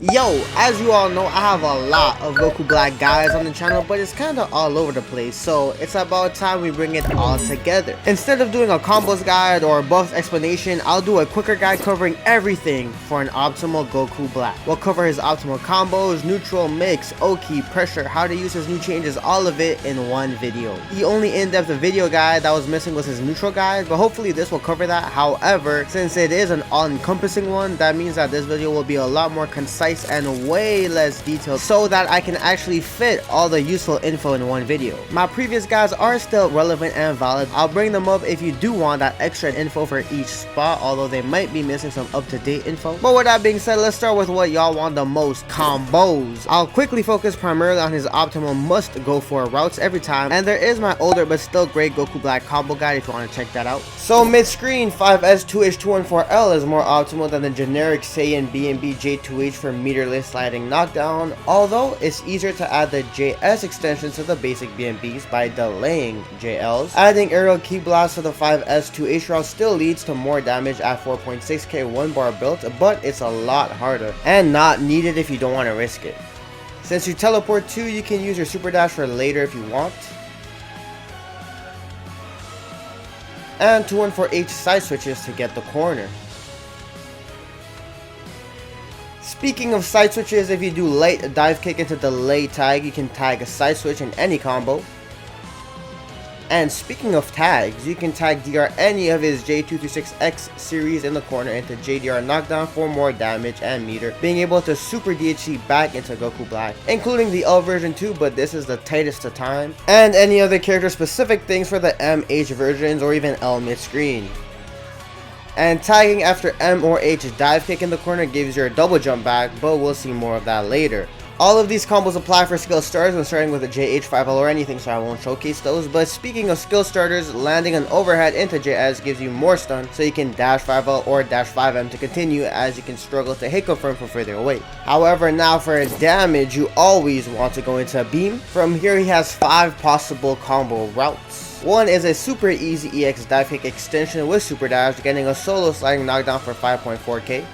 Yo, as you all know, I have a lot of Goku Black guys on the channel, but it's kinda all over the place, so it's about time we bring it all together. Instead of doing a combos guide or buffs explanation, I'll do a quicker guide covering everything for an optimal Goku Black. We'll cover his optimal combos, neutral, mix, Oki, pressure, how to use his new changes, all of it in one video. The only in-depth video guide that was missing was his neutral guide, but hopefully this will cover that. However, since it is an all-encompassing one, that means that this video will be a lot more concise and way less detailed so that I can actually fit all the useful info in one video. My previous guides are still relevant and valid. I'll bring them up if you do want that extra info for each spot, although they might be missing some up-to-date info. But with that being said, let's start with what y'all want the most: combos. I'll quickly focus primarily on his optimal must go for routes every time, and there is my older but still great Goku Black combo guide if you want to check that out. So Midscreen 5S 2H 214L is more optimal than the generic Saiyan BNB J2H for Meterless sliding knockdown, although it's easier to add the JS extensions to the basic BNBs by delaying JLs. Adding aerial key blast to the 5S 2H route still leads to more damage at 4.6k 1 bar built, but it's a lot harder and not needed if you don't want to risk it. Since you teleport too, you can use your super dash for later if you want. And 214H side switches to get the corner. Speaking of side switches, if you do light dive kick into delay tag, you can tag a side switch in any combo. And speaking of tags, you can tag DR any of his J226X series in the corner into JDR knockdown for more damage and meter, being able to super DHC back into Goku Black, including the L version too, but this is the tightest to time, and any other character specific things for the MH versions or even L mid-screen. And tagging after M or H dive kick in the corner gives you a double jump back, but we'll see more of that later. All of these combos apply for skill starters when starting with a JH5L or anything, so I won't showcase those. But speaking of skill starters, landing an overhead into JS gives you more stun, so you can dash 5L or dash 5M to continue, as you can struggle to hit confirm from further away. However, now for damage, you always want to go into a beam. From here, he has 5 possible combo routes. One is a super easy EX dive kick extension with super dash, getting a solo sliding knockdown for 5.4k.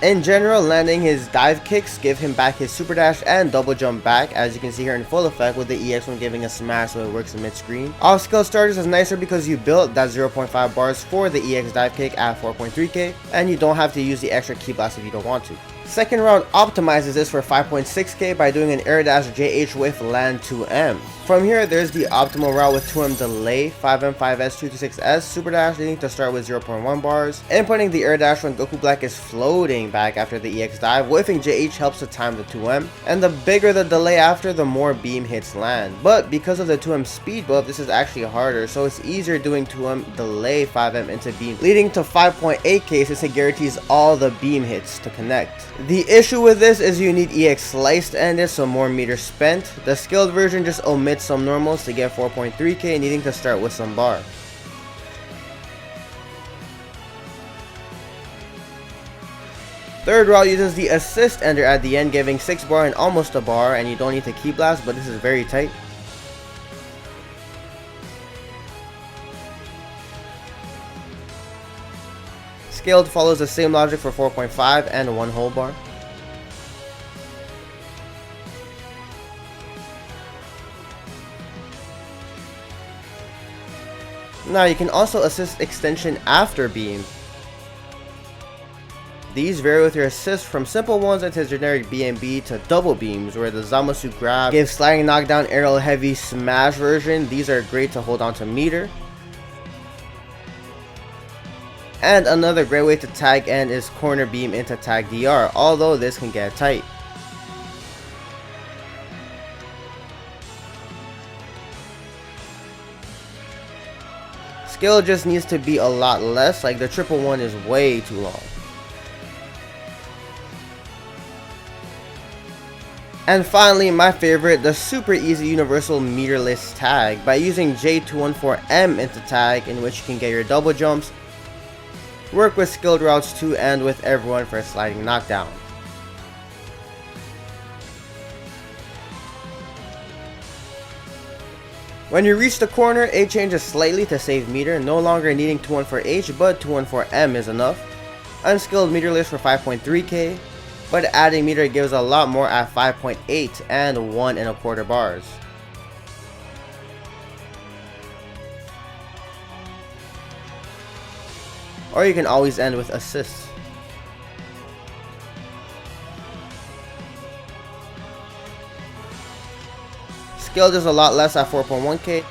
In general, landing his dive kicks give him back his super dash and double jump back, as you can see here in full effect with the EX when giving a smash so it works in mid-screen. Off skill starters is nicer because you built that 0.5 bars for the EX dive kick at 4.3k, and you don't have to use the extra ki blast if you don't want to. Second round optimizes this for 5.6k by doing an air dash JH with land 2M. From here, there's the optimal route with 2M delay, 5M 5S 226S super dash needing to start with 0.1 bars, inputting the air dash when Goku Black is floating back after the EX dive. Whiffing JH helps to time the 2M, and the bigger the delay after, the more beam hits land. But because of the 2M speed buff, this is actually harder, so it's easier doing 2M delay 5M into beam, leading to 5.8k since it guarantees all the beam hits to connect. The issue with this is you need EX slice to end it, so more meters spent. The skilled version just omits some normals to get 4.3k, needing to start with some bar. Third route uses the assist ender at the end, giving 6 bar and almost a bar, and you don't need to ki blast, but this is very tight. Scaled follows the same logic for 4.5 and 1 whole bar. Now you can also assist extension after beam. These vary with your assist from simple ones into generic BNB to double beams, where the Zamasu grab gives sliding knockdown aerial heavy smash version. These are great to hold on to meter. And another great way to tag end is corner beam into tag DR, although this can get tight. Skill just needs to be a lot less, like the triple one is way too long. And finally, my favorite, the super easy universal meterless tag by using J214M into tag, in which you can get your double jumps, work with skilled routes too, and with everyone for a sliding knockdown. When you reach the corner, it changes slightly to save meter, no longer needing 214H, but 214M is enough. Unscaled Meterless for 5.3k, but adding meter gives a lot more at 5.8 and 1 1/4 bars. Or you can always end with assists. Scaled is a lot less at 4.1k.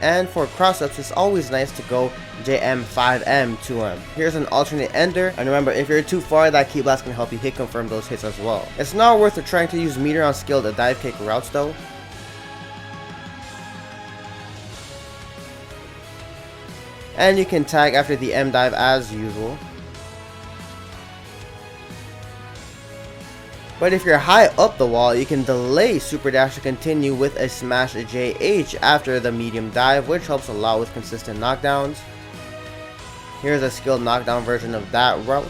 And for cross-ups, it's always nice to go JM 5M 2M. Here's an alternate ender, and remember, if you're too far, that key blast can help you hit confirm those hits as well. It's not worth it trying to use meter on scaled dive kick routes though. And you can tag after the M dive as usual. But if you're high up the wall, you can delay super dash to continue with a smash JH after the medium dive, which helps a lot with consistent knockdowns. Here's a skilled knockdown version of that route.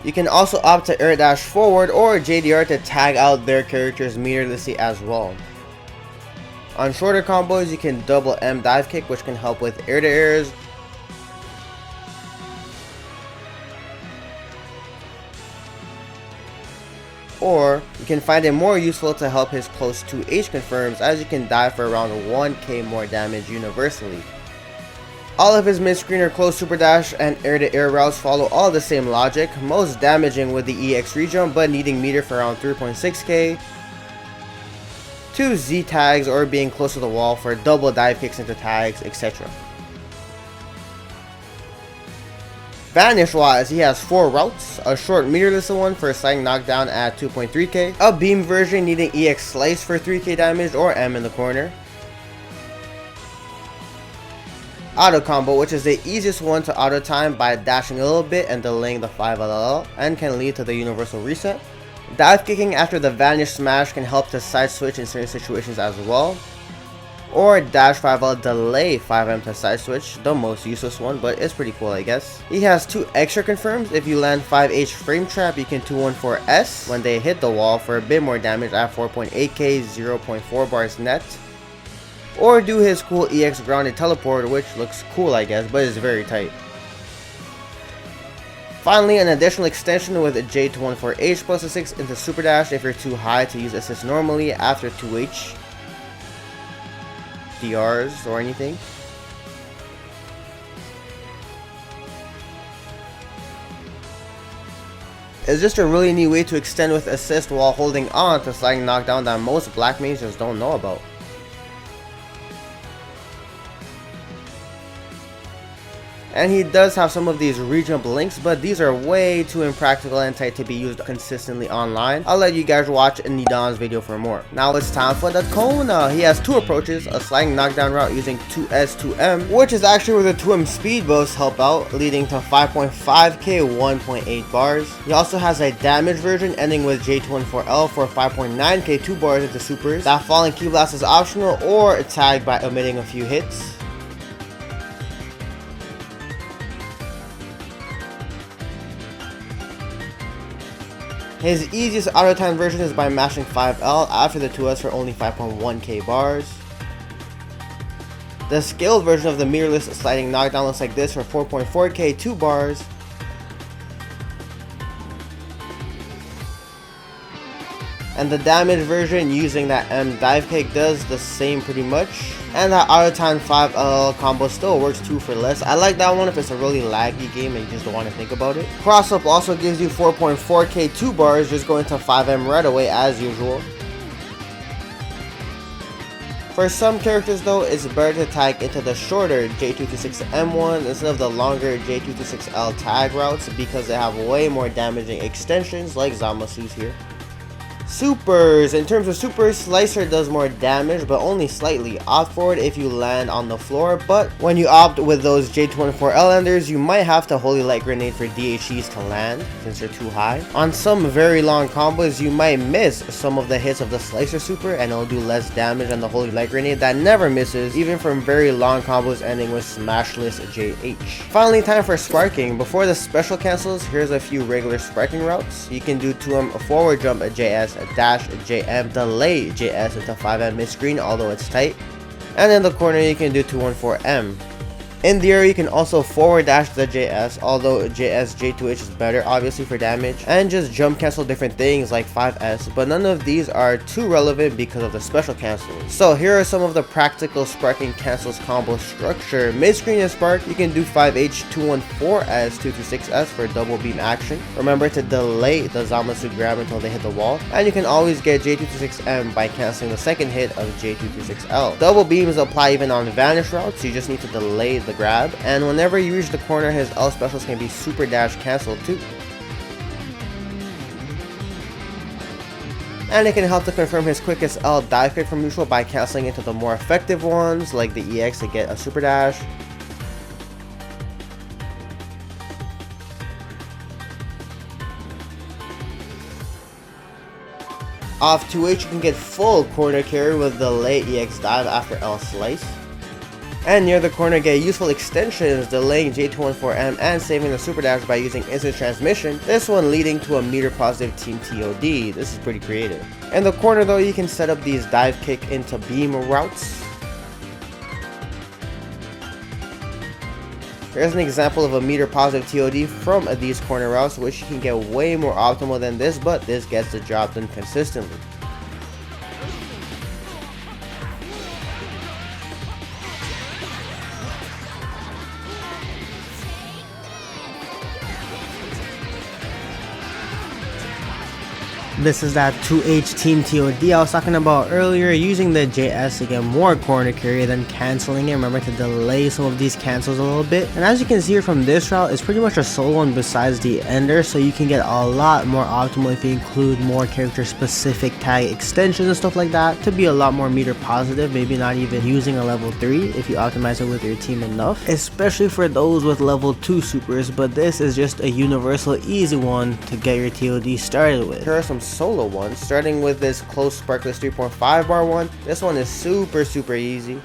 You can also opt to air dash forward or JDR to tag out their characters meterlessly as well. On shorter combos, you can double M dive kick, which can help with air to airs. Or you can find it more useful to help his close to H confirms, as you can dive for around 1k more damage universally. All of his mid-screen or close super dash and air-to-air routes follow all the same logic, most damaging with the EX rejump but needing meter for around 3.6k, 2 Z tags or being close to the wall for double dive kicks into tags, etc. Vanish wise, he has 4 routes, a short meterless one for sliding knockdown at 2.3k, a beam version needing EX slice for 3k damage or M in the corner, auto combo, which is the easiest one to auto time by dashing a little bit and delaying the 5LL and can lead to the universal reset. Dive kicking after the Vanish smash can help to side switch in certain situations as well. Or dash 5L delay 5M to side switch, the most useless one, but it's pretty cool I guess. He has 2 extra confirms. If you land 5H frame trap, you can 214 S when they hit the wall for a bit more damage at 4.8k, 0.4 bars net. Or do his cool EX grounded teleport, which looks cool I guess, but is very tight. Finally, an additional extension with a J214H plus a 6 into super dash if you're too high to use assist normally after 2H DRs or anything. It's just a really neat way to extend with assist while holding on to sliding knockdown that most black mains just don't know about. And he does have some of these rejump links, but these are way too impractical and tight to be used consistently online. I'll let you guys watch Nidon's video for more. Now it's time for the Kona. He has 2 approaches, a sliding knockdown route using 2S, 2M, which is actually where the 2M speed buffs help out, leading to 5.5k, 1.8 bars. He also has a damage version ending with J214L for 5.9k, 2 bars into supers. That falling key blast is optional or tagged by omitting a few hits. His easiest auto time version is by mashing 5L after the 2S for only 5.1k bars. The scaled version of the meterless sliding knockdown looks like this for 4.4k, 2 bars. And the damage version using that M dive kick does the same pretty much. And that auto time 5L combo still works 2 for less. I like that one if it's a really laggy game and you just don't want to think about it. Cross up also gives you 4.4k, 2 bars, just going to 5M right away as usual. For some characters though, it's better to tag into the shorter J226M1 instead of the longer J226L tag routes because they have way more damaging extensions like Zamasu's here. Supers. In terms of supers, Slicer does more damage but only slightly. Opt for it if you land on the floor, but when you opt with those J24L enders, you might have to Holy Light Grenade for DHEs to land since they're too high. On some very long combos, you might miss some of the hits of the Slicer super and it'll do less damage than the Holy Light Grenade that never misses, even from very long combos ending with Smashless JH. Finally, time for sparking. Before the special cancels, here's a few regular sparking routes. You can do 2M forward jump JS dash JM delay JS into 5M mid screen, although it's tight. And in the corner you can do 214M. In the air you can also forward dash the JS, although JS J2H is better obviously for damage, and just jump cancel different things like 5S, but none of these are too relevant because of the special cancels. So here are some of the practical sparking cancels combo structure. Mid screen and spark, you can do 5H 214S 226S for double beam action. Remember to delay the Zamasu grab until they hit the wall, and you can always get J226M by canceling the second hit of J226L. Double beams apply even on vanish routes, you just need to delay the grab, and whenever you reach the corner his L specials can be super dash cancelled too. And it can help to confirm his quickest L dive kick from neutral by cancelling into the more effective ones like the EX to get a super dash. Off 2H you can get full corner carry with the late EX dive after L slice. And near the corner get useful extensions, delaying J214M and saving the super dash by using instant transmission, this one leading to a meter positive team TOD. This is pretty creative. In the corner though you can set up these dive kick into beam routes. Here's an example of a meter positive TOD from these corner routes, which you can get way more optimal than this, but this gets the job done consistently. This is that 2H team TOD I was talking about earlier, using the JS to get more corner carry than cancelling it. Remember to delay some of these cancels a little bit. And as you can see here from this route, it's pretty much a solo one besides the ender, so you can get a lot more optimal if you include more character specific tag extensions and stuff like that to be a lot more meter positive, maybe not even using a level 3 if you optimize it with your team enough, especially for those with level 2 supers, but this is just a universal easy one to get your TOD started with. Here are some solo ones, starting with this close Sparkless 3.5 bar one. This one is super easy.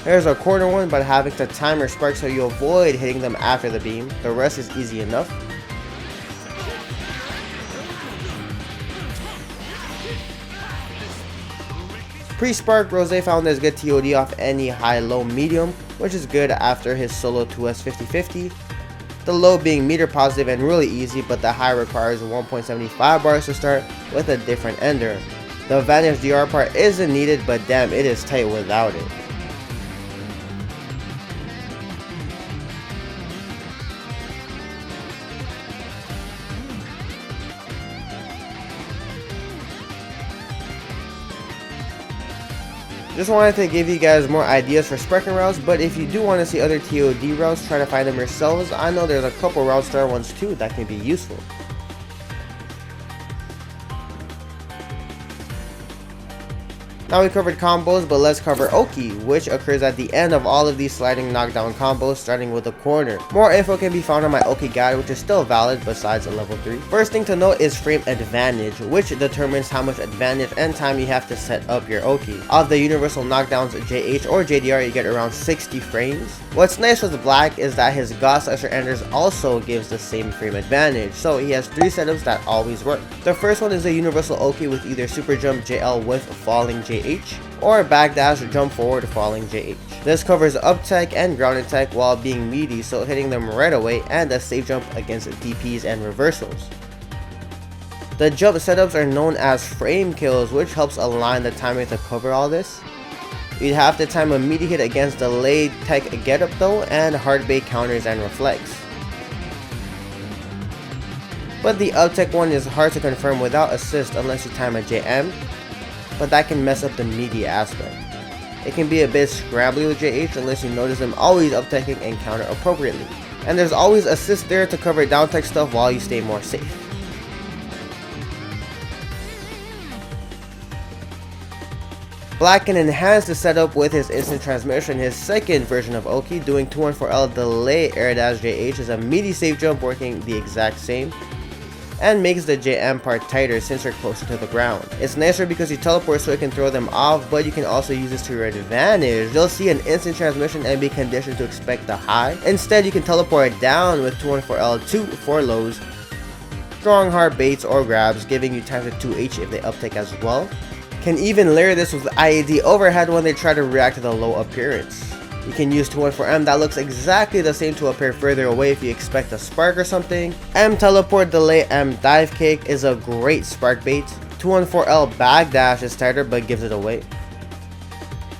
There's a corner one, but having to time your spark so you avoid hitting them after the beam. The rest is easy enough. Pre-spark, Rose found this good TOD off any high, low, medium, which is good after his solo 2S 50-50. The low being meter positive and really easy, but the high requires 1.75 bars to start with a different ender. The Vanish DR part isn't needed, but damn, it is tight without it. Just wanted to give you guys more ideas for sparking routes, but if you do want to see other TOD routes, try to find them yourselves. I know there's a couple route star ones too that can be useful. Now we covered combos, but let's cover Oki, which occurs at the end of all of these sliding knockdown combos, starting with the corner. More info can be found on my Oki guide, which is still valid besides a level 3. First thing to note is frame advantage, which determines how much advantage and time you have to set up your Oki. Of the universal knockdowns JH or JDR, you get around 60 frames. What's nice with Black is that his God Slicer Enders also gives the same frame advantage, so he has 3 setups that always work. The first one is a universal Oki with either super jump JL with falling JH, or backdash or jump forward falling JH. This covers up tech and ground attack while being meaty, so hitting them right away, and a safe jump against DPs and reversals. The jump setups are known as frame kills, which helps align the timing to cover all this. You'd have to time a meaty hit against delayed tech getup though, and hard bait counters and reflects. But the up tech one is hard to confirm without assist unless you time a JM, but that can mess up the meaty aspect. It can be a bit scrambly with JH unless you notice them always up teching and counter appropriately. And there's always assist there to cover down tech stuff while you stay more safe. Black can enhance the setup with his instant transmission, his second version of Oki, doing 214L delay air dash JH is a meaty safe jump working the exact same. and makes the JM part tighter since they're closer to the ground. It's nicer because you teleport so it can throw them off, but you can also use this to your advantage. They'll see an instant transmission and be conditioned to expect the high. Instead, you can teleport down with 214L2 for lows, throwing hard baits or grabs, giving you time to 2H if they uptake as well. Can even layer this with IAD overhead when they try to react to the low appearance. You can use 214M that looks exactly the same to appear further away if you expect a spark or something. M teleport delay M dive kick is a great spark bait. 214L backdash is tighter but gives it away.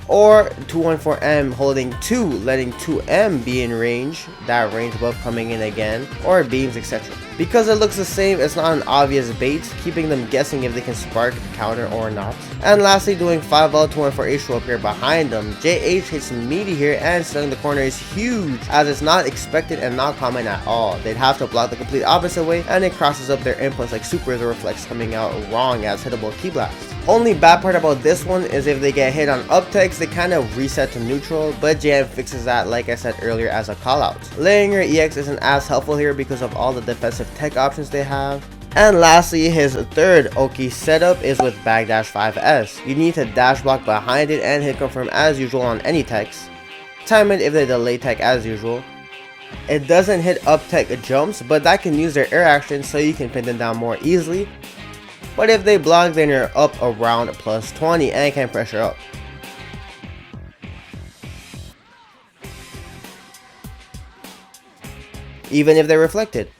Or 214M holding 2, letting 2M be in range, that range buff coming in again, or beams, etc. Because it looks the same, it's not an obvious bait, keeping them guessing if they can spark, counter, or not. And lastly, doing 5L 214H to appear behind them. JH hits meaty here, and stunning the corner is huge, as it's not expected and not common at all. They'd have to block the complete opposite way, and it crosses up their inputs like supers or reflex coming out wrong as hittable key blast. Only bad part about this one is if they get hit on uptakes, they kind of reset to neutral, but JM fixes that like I said earlier as a callout. Laying your EX isn't as helpful here because of all the defensive tech options they have. And lastly, his third Oki setup is with backdash 5S. You need to dash block behind it and hit confirm as usual on any techs. Time it if they delay tech as usual. It doesn't hit up tech jumps, but that can use their air action so you can pin them down more easily. But if they block, then you're up around plus 20 and can pressure up. Even if they're reflected.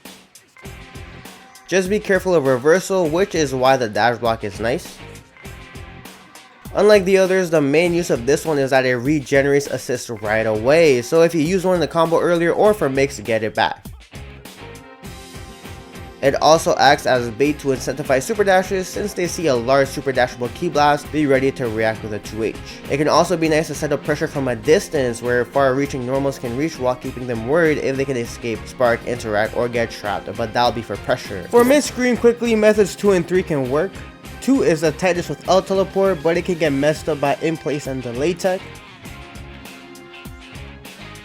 Just be careful of reversal, which is why the dash block is nice. Unlike the others, the main use of this one is that it regenerates assist right away, so if you use one in the combo earlier or for mix, get it back. It also acts as bait to incentivize super dashes since they see a large super dashable key blast, be ready to react with a 2H. It can also be nice to set up pressure from a distance where far reaching normals can reach while keeping them worried if they can escape, spark, interact, or get trapped, but that'll be for pressure. For mid-screen quickly, methods 2 and 3 can work. 2 is the tightest with L teleport, but it can get messed up by in place and delay tech.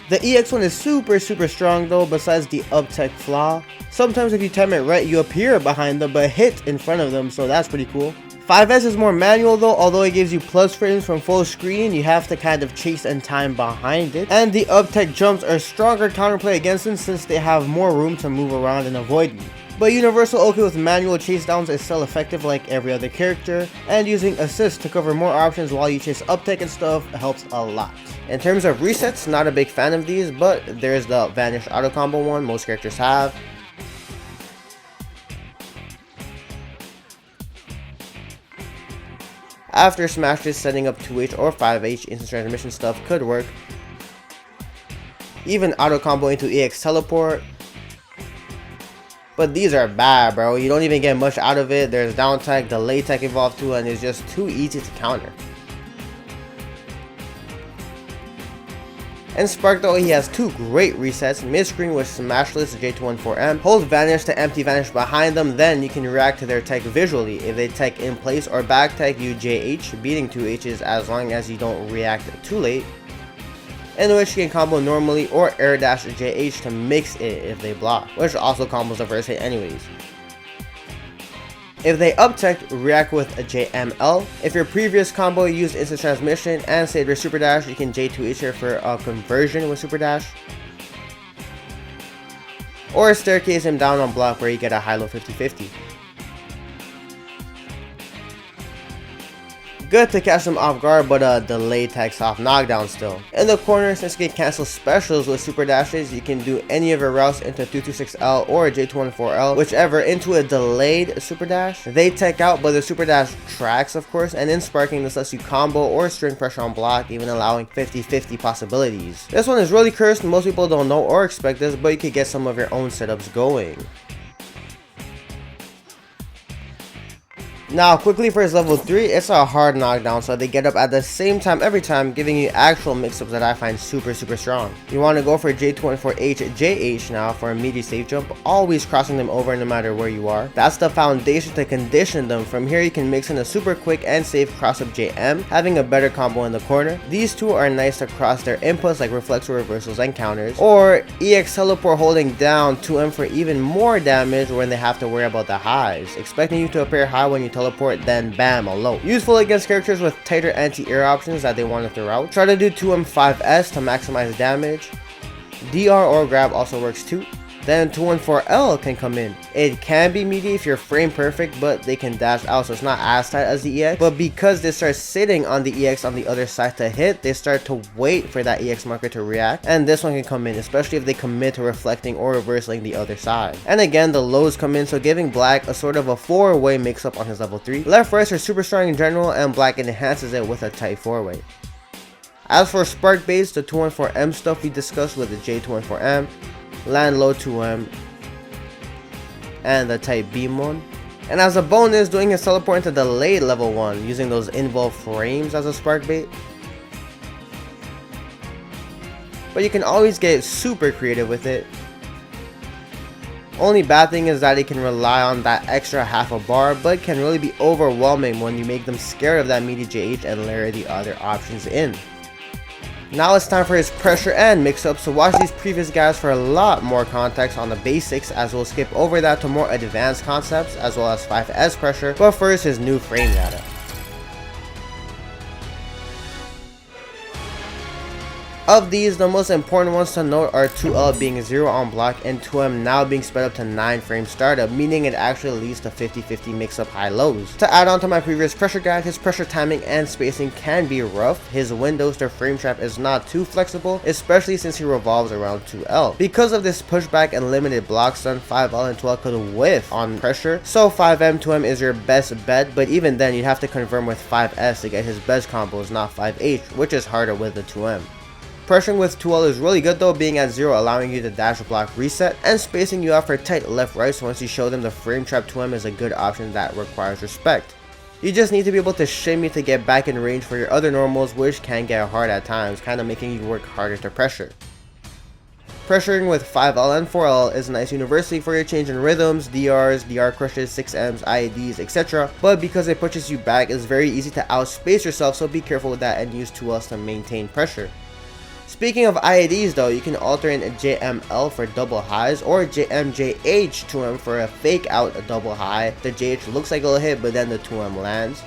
The EX one is super strong though, besides the up tech flaw. Sometimes if you time it right, you appear behind them but hit in front of them, so that's pretty cool. 5S is more manual though, although it gives you plus frames from full screen, you have to kind of chase and time behind it. And the up tech jumps are stronger counterplay against them since they have more room to move around and avoid me. But Universal Oki with manual chase downs is still effective like every other character, and using assist to cover more options while you chase uptake and stuff helps a lot. In terms of resets, not a big fan of these, but there's the Vanish auto combo one most characters have. After smashes, setting up 2H or 5H instant transmission stuff could work. Even auto combo into EX teleport. But these are bad, bro. You don't even get much out of it. There's down tech, delay tech involved too, and it's just too easy to counter. And Spark though, he has two great resets. Midscreen with Smashless J214M. Hold Vanish to empty Vanish behind them, then you can react to their tech visually. If they tech in place or back tech, you JH, beating 2Hs as long as you don't react too late. In which you can combo normally or air dash JH to mix it if they block, which also combos the first hit anyways. If they up tech, react with a JML. If your previous combo used instant transmission and saved your super dash, you can J2H here for a conversion with super dash. Or staircase him down on block where you get a high-low 50-50. Good to catch them off guard, but a delay tech soft knockdown still. In the corner, since you can cancel specials with super dashes, you can do any of your routes into 226L or J214L, whichever, into a delayed super dash. They tech out, but the super dash tracks of course, and in sparking this lets you combo or string pressure on block, even allowing 50-50 possibilities. This one is really cursed, most people don't know or expect this, but you could get some of your own setups going. Now quickly for his level 3, it's a hard knockdown, so they get up at the same time every time, giving you actual mix-ups that I find super strong. You want to go for J24H, JH now for a meaty safe jump, always crossing them over no matter where you are. That's the foundation to condition them. From here you can mix in a super quick and safe cross-up JM, having a better combo in the corner. These two are nice to cross their inputs like reflex reversals and counters, or EX teleport holding down 2M for even more damage when they have to worry about the highs, expecting you to appear high when you teleport, then bam, a low. Useful against characters with tighter anti-air options that they want to throw out. Try to do 2M5S to maximize damage. DR or grab also works too. Then 214L can come in. It can be meaty if you're frame perfect, but they can dash out, so it's not as tight as the EX. But because they start sitting on the EX on the other side to hit, they start to wait for that EX marker to react, and this one can come in, especially if they commit to reflecting or reversing the other side. And again, the lows come in, so giving Black a sort of a 4-way mix-up on his level 3. Left rights are super strong in general, and Black enhances it with a tight 4-way. As for Spark base, the 214M stuff we discussed with the J214M, land low 2M, and the type beam one. And as a bonus, doing his teleport into delayed level 1 using those involved frames as a spark bait. But you can always get super creative with it. Only bad thing is that it can rely on that extra half a bar, but can really be overwhelming when you make them scared of that meaty JH and layer the other options in. Now it's time for his pressure and mix-up, so watch these previous guys for a lot more context on the basics, as we'll skip over that to more advanced concepts as well as 5S pressure, but first his new frame data. Of these, the most important ones to note are 2L being 0 on block and 2M now being sped up to 9 frame startup, meaning it actually leads to 50-50 mix-up high-lows. To add on to my previous pressure guide, his pressure timing and spacing can be rough. His windows to frame trap is not too flexible, especially since he revolves around 2L. Because of this pushback and limited block stun, 5L and 2L could whiff on pressure, so 5M 2M is your best bet, but even then you'd have to confirm with 5S to get his best combos, not 5H, which is harder with the 2M. Pressuring with 2L is really good though, being at 0 allowing you to dash block reset, and spacing you out for tight left rights once you show them the frame trap 2M is a good option that requires respect. You just need to be able to shimmy to get back in range for your other normals, which can get hard at times, kinda making you work harder to pressure. Pressuring with 5L and 4L is nice universally for your change in rhythms, DRs, DR crushes, 6Ms, IEDs, etc. But because it pushes you back, it's very easy to outspace yourself, so be careful with that and use 2Ls to maintain pressure. Speaking of IEDs though, you can alter in a JML for double highs or JMJH 2M for a fake out a double high. The JH looks like it'll hit, but then the 2M lands.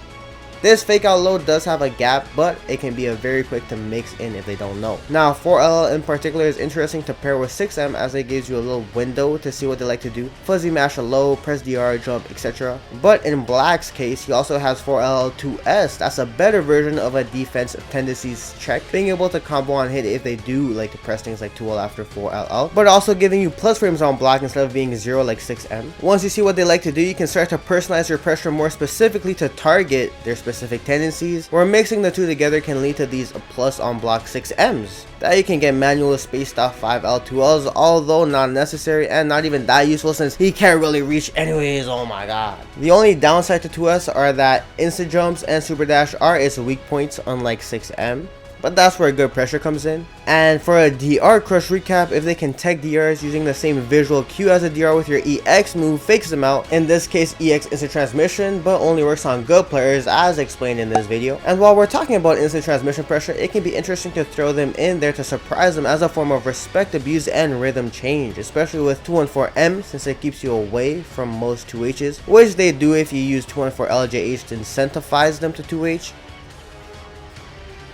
This fake out load does have a gap, but it can be a very quick to mix in if they don't know. Now 4L in particular is interesting to pair with 6M, as it gives you a little window to see what they like to do. Fuzzy mash a low, press DR, jump, etc. But in Black's case, he also has 4L 2S. That's a better version of a defense tendencies check, being able to combo on hit if they do like to press things like 2L after 4LL, but also giving you plus frames on block instead of being 0 like 6M. Once you see what they like to do, you can start to personalize your pressure more specifically to target their specific tendencies, where mixing the two together can lead to these plus on block 6Ms. That you can get manual spaced off 5L 2Ls, although not necessary and not even that useful since he can't really reach anyways, oh my god. The only downside to 2S are that instant jumps and super dash are its weak points unlike 6M. But that's where good pressure comes in. And for a DR crush recap, if they can tech DRs using the same visual cue as a DR with your EX move, fakes them out. In this case, EX instant transmission, but only works on good players as explained in this video. And while we're talking about instant transmission pressure, it can be interesting to throw them in there to surprise them as a form of respect, abuse, and rhythm change, especially with 214M since it keeps you away from most 2Hs, which they do if you use 214LJH to incentivize them to 2H.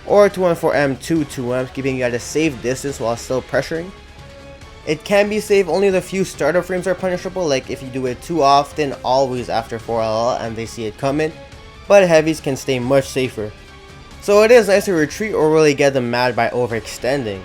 Or 214M to 2M, keeping you at a safe distance while still pressuring. It can be safe, only the few startup frames are punishable, like if you do it too often, always after 4LL and they see it coming, but heavies can stay much safer. So it is nice to retreat or really get them mad by overextending.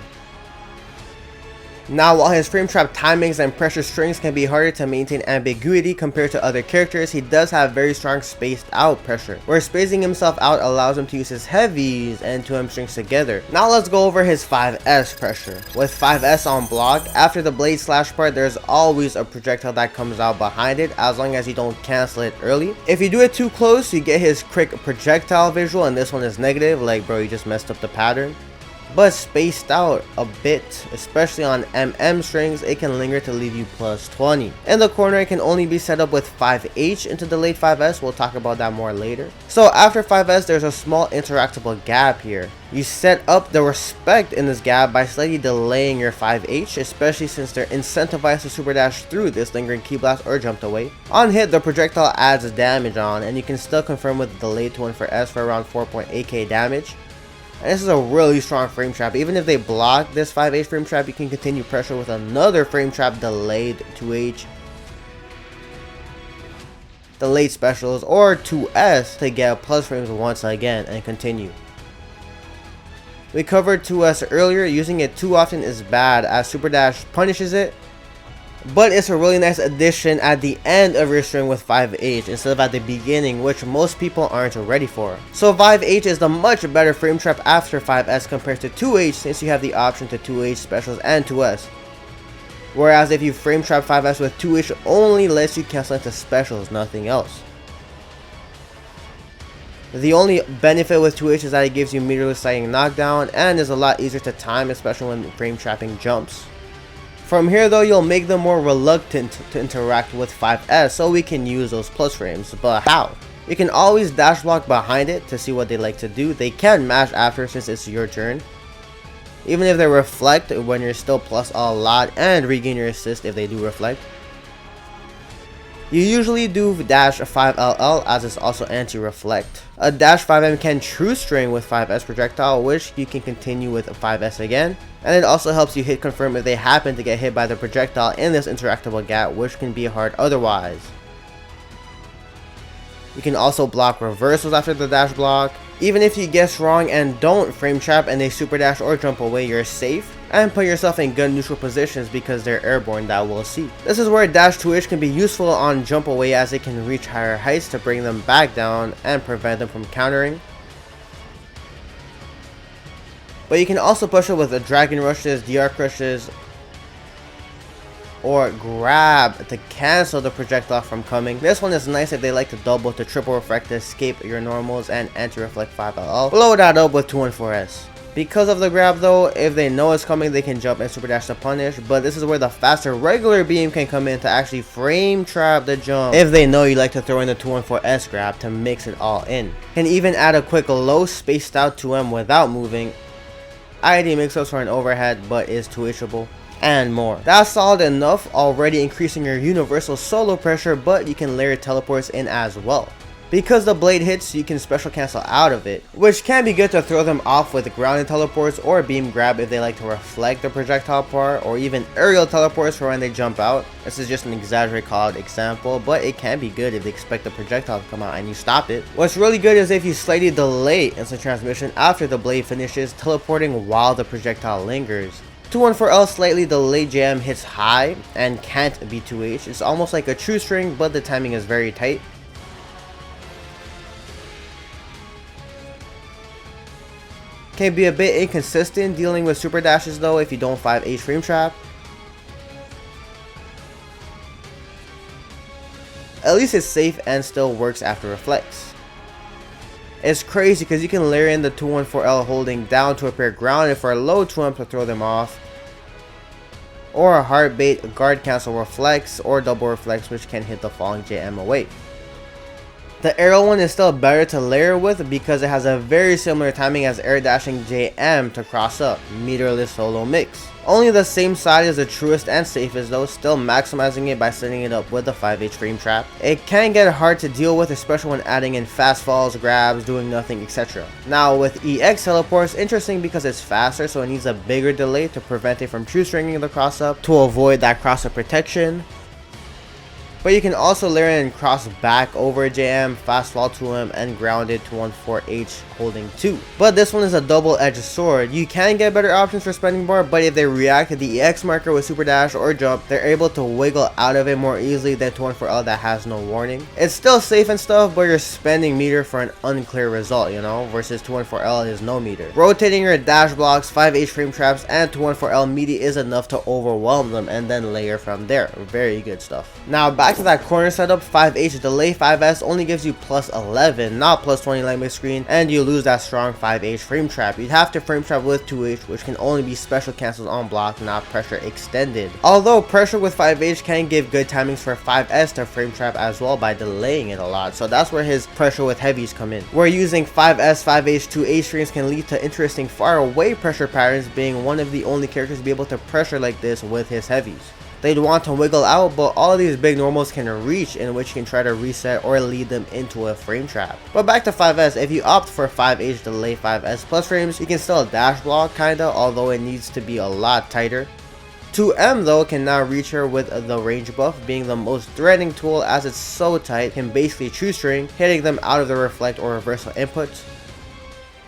Now, while his frame trap timings and pressure strings can be harder to maintain ambiguity compared to other characters, he does have very strong spaced out pressure, where spacing himself out allows him to use his heavies and 2M strings together. Now let's go over his 5S pressure. With 5S on block, after the blade slash part, there's always a projectile that comes out behind it as long as you don't cancel it early. If you do it too close, you get his quick projectile visual, and this one is negative, like bro, you just messed up the pattern. But spaced out a bit, especially on MM strings, it can linger to leave you plus 20. In the corner, it can only be set up with 5H into the late 5S, we'll talk about that more later. So after 5S, there's a small interactable gap here. You set up the respect in this gap by slightly delaying your 5H, especially since they're incentivized to super dash through this lingering key blast or jumped away. On hit, the projectile adds damage on, and you can still confirm with the delayed 2-1 for S for around 4.8k damage. And this is a really strong frame trap. Even if they block this 5H frame trap, you can continue pressure with another frame trap delayed 2H, delayed specials, or 2S to get plus frames once again and continue. We covered 2S earlier. Using it too often is bad as Super Dash punishes it, but it's a really nice addition at the end of your string with 5H instead of at the beginning, which most people aren't ready for. So 5H is the much better frame trap after 5S compared to 2H, since you have the option to 2H specials and 2S. Whereas if you frame trap 5S with 2H, it only lets you cancel into specials, nothing else. The only benefit with 2H is that it gives you meterless sliding knockdown and is a lot easier to time, especially when frame trapping jumps. From here though, you'll make them more reluctant to interact with 5S so we can use those plus frames. But how? You can always dash block behind it to see what they like to do. They can mash after since it's your turn, even if they reflect when you're still plus a lot, and regain your assist if they do reflect. You usually do dash 5LL as it's also anti-reflect. A dash 5M can true string with 5S projectile, which you can continue with 5S again. And it also helps you hit confirm if they happen to get hit by the projectile in this interactable gap, which can be hard otherwise. You can also block reversals after the dash block. Even if you guess wrong and don't frame trap and they super dash or jump away, you're safe. And put yourself in gun neutral positions because they're airborne, that we'll see. This is where dash 2H can be useful on jump away, as it can reach higher heights to bring them back down and prevent them from countering. But you can also push it with the dragon rushes, DR crushes, or grab to cancel the projectile from coming. This one is nice if they like to double to triple reflect to escape your normals and anti-reflect 5LL. Blow that up with 214S. Because of the grab though, if they know it's coming, they can jump and super dash to punish, but this is where the faster regular beam can come in to actually frame trap the jump if they know you like to throw in the 214S grab to mix it all in. Can even add a quick low spaced out 2M without moving. ID mix-ups for an overhead, but is 2Hable. And more. That's solid enough, already increasing your universal solo pressure, but you can layer teleports in as well. Because the blade hits, you can special cancel out of it, which can be good to throw them off with grounded teleports or beam grab if they like to reflect the projectile part, or even aerial teleports for when they jump out. This is just an exaggerated call out example, but it can be good if they expect the projectile to come out and you stop it. What's really good is if you slightly delay instant transmission after the blade finishes, teleporting while the projectile lingers. 214L slightly delayed jam hits high and can't be 2H. It's almost like a true string, but the timing is very tight. Can be a bit inconsistent dealing with super dashes though if you don't 5H frame trap. At least it's safe and still works after reflex. It's crazy because you can layer in the 214L holding down to appear grounded for a low 2M to throw them off, or a hard bait guard cancel reflex or double reflex, which can hit the falling JM away. The aerial one is still better to layer with because it has a very similar timing as air dashing JM to cross up, meterless solo mix. Only the same side is the truest and safest though, still maximizing it by setting it up with the 5H frame trap. It can get hard to deal with, especially when adding in fast falls, grabs, doing nothing, etc. Now with EX teleports, interesting because it's faster, so it needs a bigger delay to prevent it from true stringing the cross up to avoid that cross up protection. But you can also layer in cross back over JM, fast fall 2M, and grounded 214H holding 2. But this one is a double-edged sword. You can get better options for spending bar, but if they react to the EX marker with super dash or jump, they're able to wiggle out of it more easily than 214L that has no warning. It's still safe and stuff, but you're spending meter for an unclear result, you know, versus 214L is no meter. Rotating your dash blocks, 5H frame traps, and 214L meaty is enough to overwhelm them and then layer from there. Very good stuff. Now back to that corner setup, 5H delay 5S only gives you plus 11, not plus 20 like Midscreen, and you lose that strong 5H frame trap. You'd have to frame trap with 2H, which can only be special cancels on block, not pressure extended. Although pressure with 5H can give good timings for 5S to frame trap as well by delaying it a lot, so that's where his pressure with heavies come in. Where using 5S, 5H, 2H strings can lead to interesting far away pressure patterns, being one of the only characters to be able to pressure like this with his heavies. They'd want to wiggle out, but all of these big normals can reach, in which you can try to reset or lead them into a frame trap. But back to 5S, if you opt for 5H delay 5S plus frames, you can still dash block kinda, although it needs to be a lot tighter. 2M though can now reach her with the range buff, being the most threatening tool as it's so tight, can basically true string, hitting them out of the reflect or reversal inputs.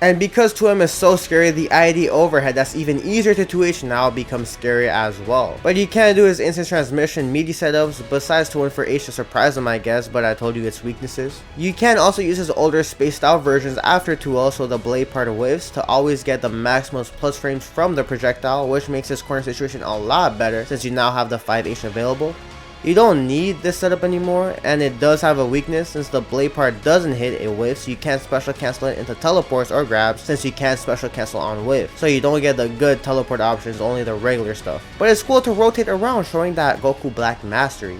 And because 2M is so scary, the ID overhead that's even easier to 2H now becomes scary as well. But you can do his instant transmission meaty setups besides 214H to surprise him I guess, but I told you its weaknesses. You can also use his older spaced out versions after 2L, so the blade part whiffs, to always get the maximum plus frames from the projectile, which makes his corner situation a lot better since you now have the 5H available. You don't need this setup anymore, and it does have a weakness. Since the blade part doesn't hit, it whiffs. You can't special cancel it into teleports or grabs since you can't special cancel on whiff. So you don't get the good teleport options, only the regular stuff. But it's cool to rotate around, showing that Goku Black mastery.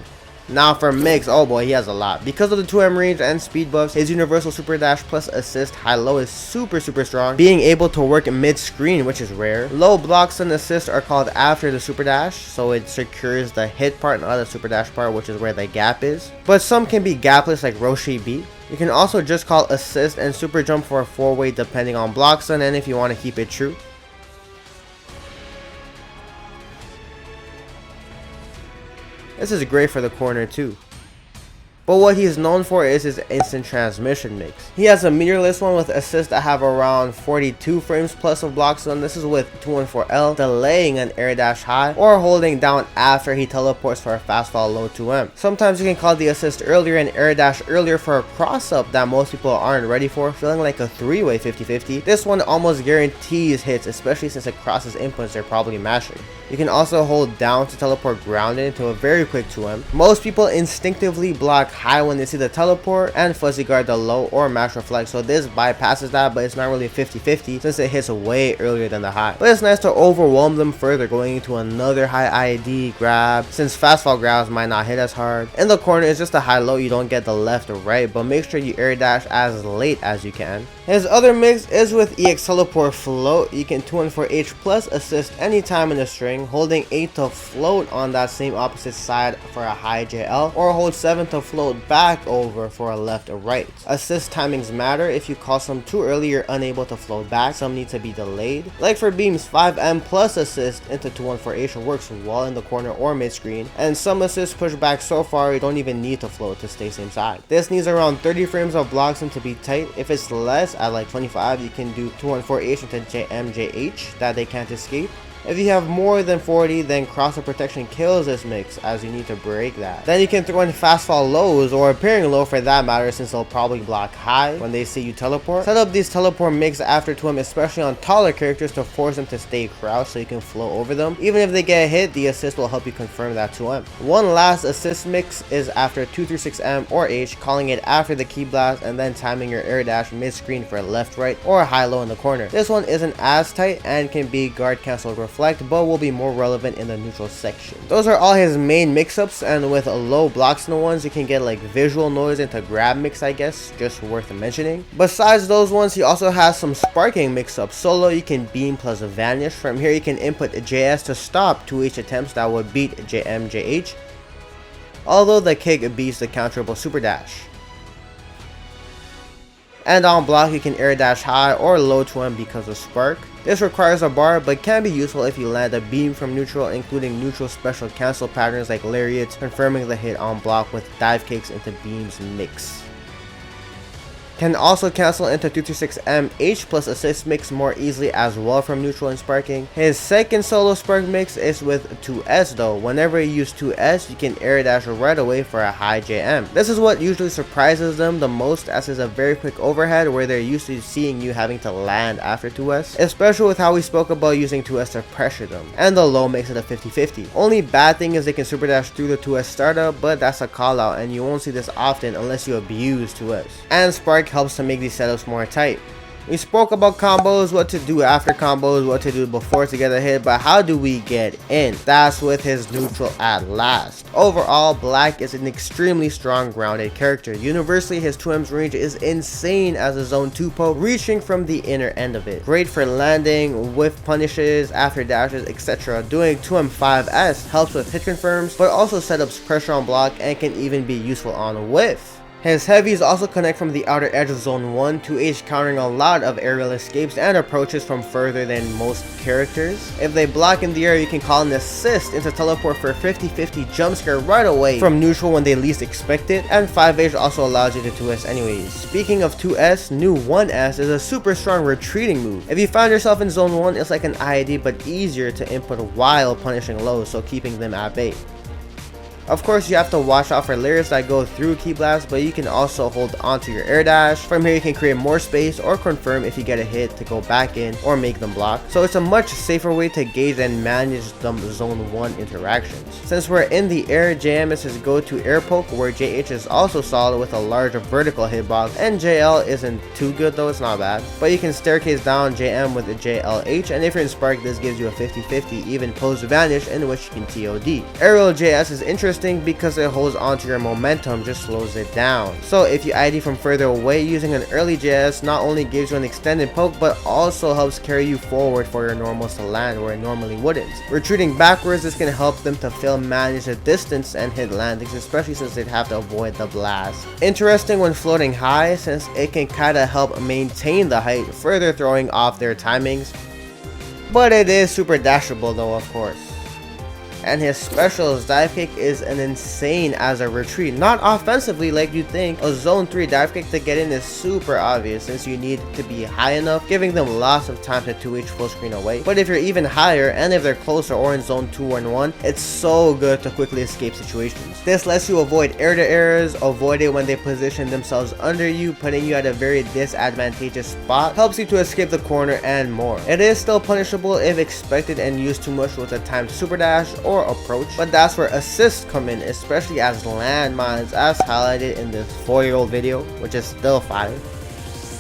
Now for Mix, oh boy, he has a lot. Because of the 2M range and speed buffs, his universal super dash plus assist high-low is super strong, being able to work mid-screen, which is rare. Low blocks and assist are called after the super dash, so it secures the hit part, not the super dash part, which is where the gap is. But some can be gapless like Roshi B. You can also just call assist and super jump for a 4-way depending on block stun and if you want to keep it true. This is great for the corner too. But what he's known for is his instant transmission mix. He has a meterless one with assists that have around 42 frames plus of block stun. This is with 214L delaying an air dash high or holding down after he teleports for a fast fall low 2M. Sometimes you can call the assist earlier and air dash earlier for a cross up that most people aren't ready for, feeling like a 3-way 50-50. This one almost guarantees hits, especially since it crosses inputs they're probably mashing. You can also hold down to teleport grounded into a very quick 2M. Most people instinctively block high when they see the teleport and fuzzy guard the low or mash reflect, so this bypasses that, but it's not really 50-50 since it hits way earlier than the high. But it's nice to overwhelm them further going into another high ID grab, since fast fall grabs might not hit as hard. In the corner it's just a high low, you don't get the left or right, but make sure you air dash as late as you can. His other mix is with EX teleport float. You can 214H plus assist anytime in the string, holding 8 to float on that same opposite side for a high JL, or hold 7 to float back over for a left or right. Assist timings matter. If you call some too early, you're unable to float back. Some need to be delayed. Like for beams, 5M plus assist into 214H works well in the corner or mid screen, and some assists push back so far you don't even need to float to stay same side. This needs around 30 frames of blocks and to be tight. If it's less, at like 25, you can do 214H into JMJH that they can't escape. If you have more than 40, then cross of protection kills this mix, as you need to break that. Then you can throw in fast fall lows, or appearing low for that matter, since they'll probably block high when they see you teleport. Set up these teleport mix after 2M, especially on taller characters, to force them to stay crouched so you can flow over them. Even if they get hit, the assist will help you confirm that 2M. One last assist mix is after 2 through 6M or H, calling it after the key blast and then timing your air dash mid screen for left right or high low in the corner. This one isn't as tight and can be guard cancel reflect, but will be more relevant in the neutral section. Those are all his main mix-ups, and with low blocks in the ones you can get like visual noise into grab mix, I guess, just worth mentioning. Besides those ones, he also has some sparking mix-ups. Solo you can beam plus vanish. From here you can input JS to stop 2H attempts that would beat JMJH, although the kick beats the counterable super dash. And on block you can air dash high or low 2M because of spark. This requires a bar, but can be useful if you land a beam from neutral, including neutral special cancel patterns like Lariats, confirming the hit on block with dive kicks into beams mix. Can also cancel into 226M H plus assist mix more easily as well from neutral and sparking. His second solo spark mix is with 2S though. Whenever you use 2S, you can air dash right away for a high JM. This is what usually surprises them the most, as it's a very quick overhead where they're used to seeing you having to land after 2S, especially with how we spoke about using 2S to pressure them. And the low makes it a 50-50. Only bad thing is they can super dash through the 2S startup, but that's a call out and you won't see this often unless you abuse 2S. And spark helps to make these setups more tight. We spoke about combos, what to do after combos, what to do before to get a hit, but how do we get in? That's with his neutral at last. Overall, Black is an extremely strong grounded character. Universally, his 2M's range is insane as a zone 2 poke, reaching from the inner end of it. Great for landing, whiff punishes, after dashes, etc. Doing 2M 5S helps with hit confirms, but also setups pressure on block and can even be useful on whiff. His heavies also connect from the outer edge of zone 1 to H, countering a lot of aerial escapes and approaches from further than most characters. If they block in the air, you can call an assist into teleport for a 50-50 jump scare right away from neutral when they least expect it, and 5H also allows you to 2S anyways. Speaking of 2S, new 1S is a super strong retreating move. If you find yourself in zone 1, it's like an IID but easier to input while punishing lows, so keeping them at bay. Of course, you have to watch out for Lariats that go through Ki Blast, but you can also hold onto your air dash. From here, you can create more space or confirm if you get a hit to go back in or make them block. So it's a much safer way to gauge and manage the zone 1 interactions. Since we're in the air, JM is his go-to air poke, where JH is also solid with a larger vertical hitbox, and JL isn't too good though, it's not bad. But you can staircase down JM with the JLH, and if you're in Spark, this gives you a 50-50 even post Vanish, in which you can TOD. Aerial JS is interesting because it holds onto your momentum, just slows it down. So if you ID from further away, using an early JS not only gives you an extended poke, but also helps carry you forward for your normals to land where it normally wouldn't. Retreating backwards, this can help them to fail manage the distance and hit landings, especially since they'd have to avoid the blast. Interesting when floating high, since it can kinda help maintain the height, further throwing off their timings. But it is super dashable though, of course. And his specials dive kick is an insane as a retreat, not offensively like you'd think. A zone 3 dive kick to get in is super obvious since you need to be high enough, giving them lots of time to 2H full screen away. But if you're even higher, and if they're closer or in zone 2 and 1, it's so good to quickly escape situations. This lets you avoid air to airs, avoid it when they position themselves under you, putting you at a very disadvantageous spot, helps you to escape the corner and more. It is still punishable if expected and used too much with a timed super dash or approach, but that's where assists come in, especially as landmines, as highlighted in this 4-year-old video, which is still fire.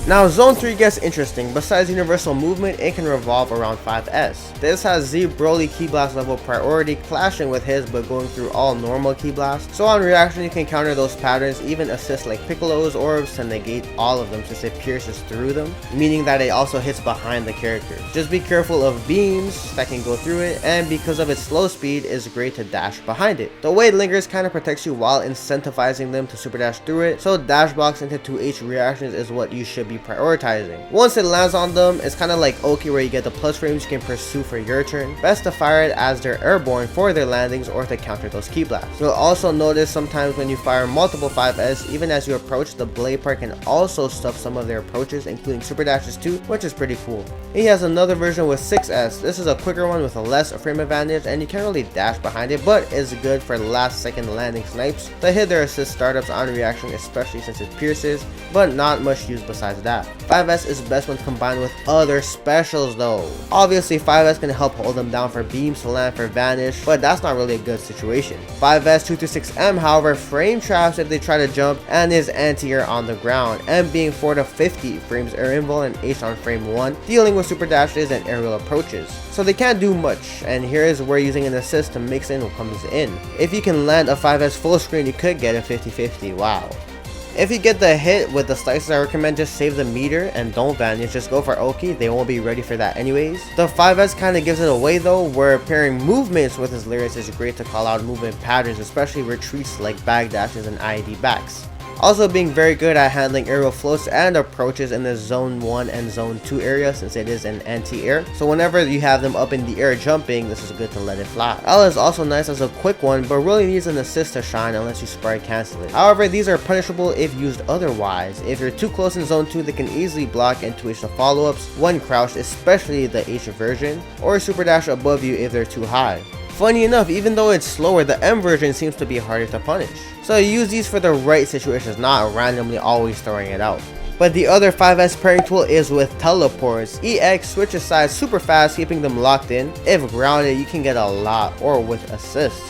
Now zone 3 gets interesting. Besides universal movement, it can revolve around 5S. This has Z Broly Ki Blast level priority, clashing with his but going through all normal Ki Blasts. So on reaction you can counter those patterns, even assist like Piccolo's orbs to negate all of them since it pierces through them, meaning that it also hits behind the character. Just be careful of beams that can go through it, and because of its slow speed, it's great to dash behind it. The way it lingers kind of protects you while incentivizing them to super dash through it, so dash blocks into 2H reactions is what you should be prioritizing. Once it lands on them, it's kind of like Oki where you get the plus frames you can pursue for your turn. Best to fire it as they're airborne for their landings or to counter those Ki Blasts. You'll also notice sometimes when you fire multiple 5S, even as you approach, the blade part can also stuff some of their approaches, including super dashes too, which is pretty cool. He has another version with 6S. This is a quicker one with a less frame advantage, and you can't really dash behind it, but is good for last second landing snipes to hit their assist startups on reaction, especially since it pierces, but not much use besides that. 5S is best when combined with other specials though. Obviously 5S can help hold them down for beams to land for Vanish, but that's not really a good situation. 5S 226M however frame traps if they try to jump and is anti-air on the ground, and being 4 to 50 frames air invul and H on frame 1, dealing with super dashes and aerial approaches. So they can't do much, and here is where using an assist to mix in comes in. If you can land a 5S full screen, you could get a 50-50, wow. If you get the hit with the slices, I recommend just save the meter and don't vanish, just go for Oki, they won't be ready for that anyways. The 5S kind of gives it away though, where pairing movements with his Lariats is great to call out movement patterns, especially retreats like bag dashes and IED backs. Also being very good at handling aerial floats and approaches in the zone 1 and zone 2 area, since it is an anti-air. So whenever you have them up in the air jumping, this is good to let it fly. L is also nice as a quick one, but really needs an assist to shine unless you sprite cancel it. However, these are punishable if used otherwise. If you're too close in zone 2, they can easily block intuition follow-ups when crouched, especially the H version, or super dash above you if they're too high. Funny enough, even though it's slower, the M version seems to be harder to punish. So use these for the right situations, not randomly always throwing it out. But the other 5S pairing tool is with teleports. EX switches sides super fast, keeping them locked in. If grounded, you can get a lot, or with assists.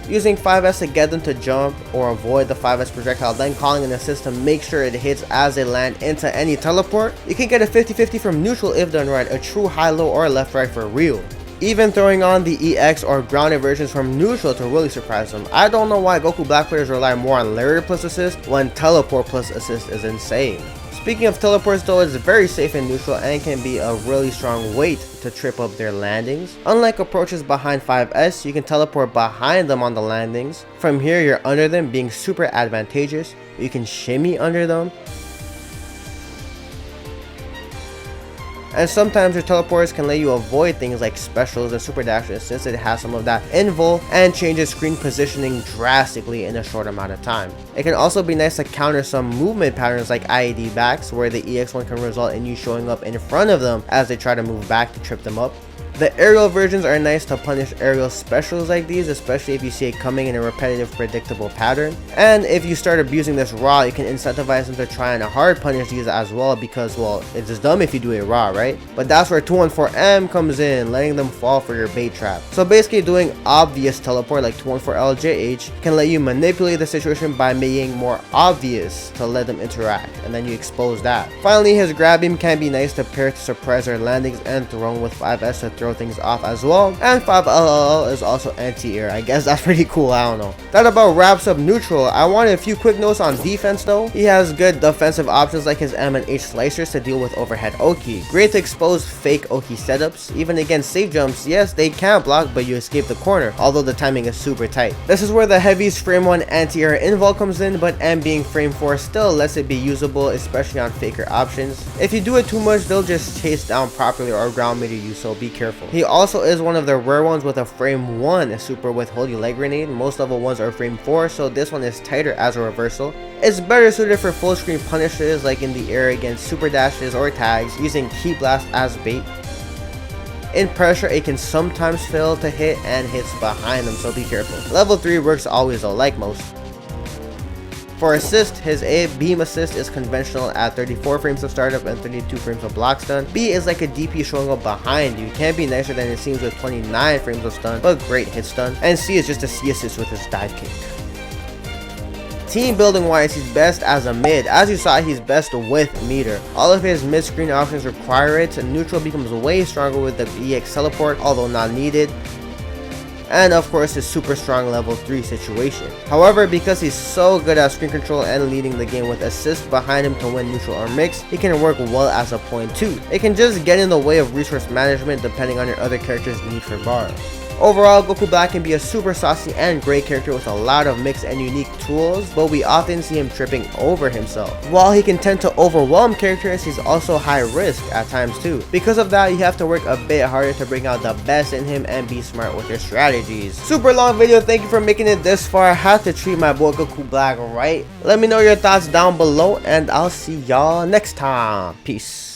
Using 5S to get them to jump or avoid the 5S projectile, then calling an assist to make sure it hits as they land into any teleport. You can get a 50-50 from neutral if done right, a true high-low or left-right for real. Even throwing on the EX or grounded versions from neutral to really surprise them. I don't know why Goku Black players rely more on Lariat plus assist when teleport plus assist is insane. Speaking of teleports though, it's very safe in neutral and can be a really strong weight to trip up their landings. Unlike approaches behind 5S, you can teleport behind them on the landings. From here you're under them, being super advantageous. You can shimmy under them. And sometimes your teleports can let you avoid things like specials and super dashes, since it has some of that invul and changes screen positioning drastically in a short amount of time. It can also be nice to counter some movement patterns like IED backs, where the EX1 can result in you showing up in front of them as they try to move back to trip them up. The aerial versions are nice to punish aerial specials like these, especially if you see it coming in a repetitive, predictable pattern. And if you start abusing this raw, you can incentivize them to try and hard punish these as well, because, well, it's just dumb if you do it raw, right? But that's where 214M comes in, letting them fall for your bait trap. So basically doing obvious teleport like 214LJH can let you manipulate the situation by making more obvious to let them interact, and then you expose that. Finally, his grab beam can be nice to pair to suppress their landings and thrown with 5S to throw things off as well. And 5LL is also anti-air. I guess that's pretty cool, I don't know. That about wraps up neutral. I wanted a few quick notes on defense though. He has good defensive options like his M and H slicers to deal with overhead Oki. Great to expose fake Oki setups. Even against safe jumps, yes, they can block, but you escape the corner, although the timing is super tight. This is where the Heavy's frame 1 anti-air invul comes in, but M being frame 4 still lets it be usable, especially on faker options. If you do it too much, they'll just chase down properly or ground meter you, so be careful. He also is one of the rare ones with a frame 1 super with holy leg grenade. Most level 1s are frame 4, so this one is tighter as a reversal. It's better suited for full screen punishes like in the air against super dashes or tags, using Ki Blast as bait. In pressure, it can sometimes fail to hit and hits behind them, so be careful. Level 3 works always though, like most. For assist, his A beam assist is conventional at 34 frames of startup and 32 frames of block stun. B is like a DP showing up behind you. It can be nicer than it seems with 29 frames of stun, but great hit stun. And C is just a C assist with his dive kick. Team building wise, he's best as a mid. As you saw, he's best with meter. All of his mid-screen options require it, and neutral becomes way stronger with the EX teleport, although not needed. And of course his super strong level 3 situation. However, because he's so good at screen control and leading the game with assists behind him to win neutral or mixed, he can work well as a point too. It can just get in the way of resource management depending on your other character's need for bar. Overall, Goku Black can be a super saucy and great character with a lot of mixed and unique tools, but we often see him tripping over himself. While he can tend to overwhelm characters, he's also high risk at times too. Because of that, you have to work a bit harder to bring out the best in him and be smart with your strategies. Super long video, thank you for making it this far. I had to treat my boy Goku Black right. Let me know your thoughts down below and I'll see y'all next time. Peace.